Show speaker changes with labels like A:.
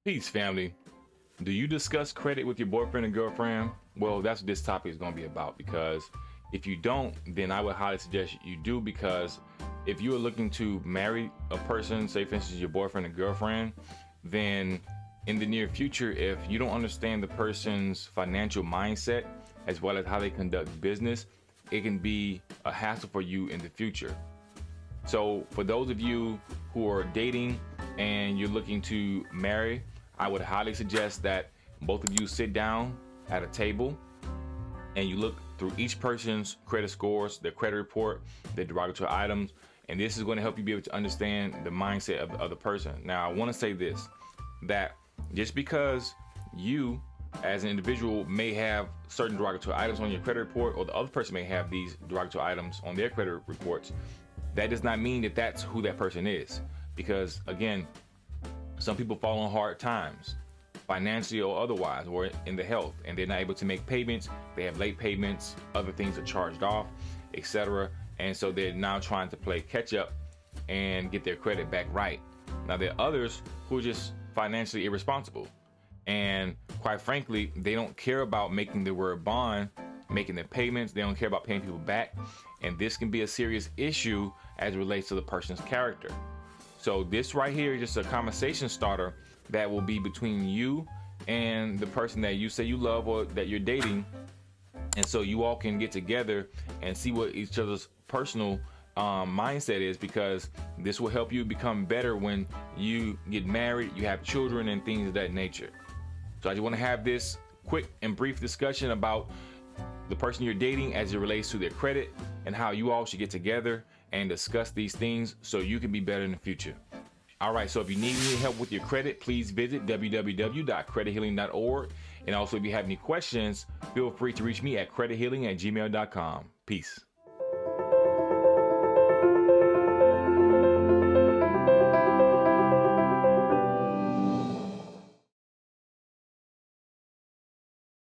A: Peace, family. Do you discuss credit with your boyfriend and girlfriend? Well, that's what this topic is going to be about, because if you don't, then I would highly suggest you do, because if you are looking to marry a person, say for instance your boyfriend and girlfriend, then in the near future, if you don't understand the person's financial mindset as well as how they conduct business, it can be a hassle for you in the future. So for those of you who are dating and you're looking to marry, I would highly suggest that both of you sit down at a table and you look through each person's credit scores, their credit report, their derogatory items, and this is going to help you be able to understand the mindset of the other person. Now, I want to say this, that just because you as an individual may have certain derogatory items on your credit report, or the other person may have these derogatory items on their credit reports, that does not mean that that's who that person is. Because again, some people fall on hard times, financially or otherwise, or in the health, and they're not able to make payments. They have late payments, other things are charged off, etc. And so they're now trying to play catch up and get their credit back right. Now there are others who are just financially irresponsible, and quite frankly, they don't care about making the word bond, making their payments. They don't care about paying people back, and this can be a serious issue as it relates to the person's character. So this right here is just a conversation starter that will be between you and the person that you say you love or that you're dating, and so you all can get together and see what each other's personal mindset is, because this will help you become better when you get married, you have children, and things of that nature. So I just want to have this quick and brief discussion about the person you're dating as it relates to their credit, and how you all should get together and discuss these things so you can be better in the future. All right, so if you need any help with your credit, please visit www.credithealing.org. And also, if you have any questions, feel free to reach me at credithealing@gmail.com. Peace.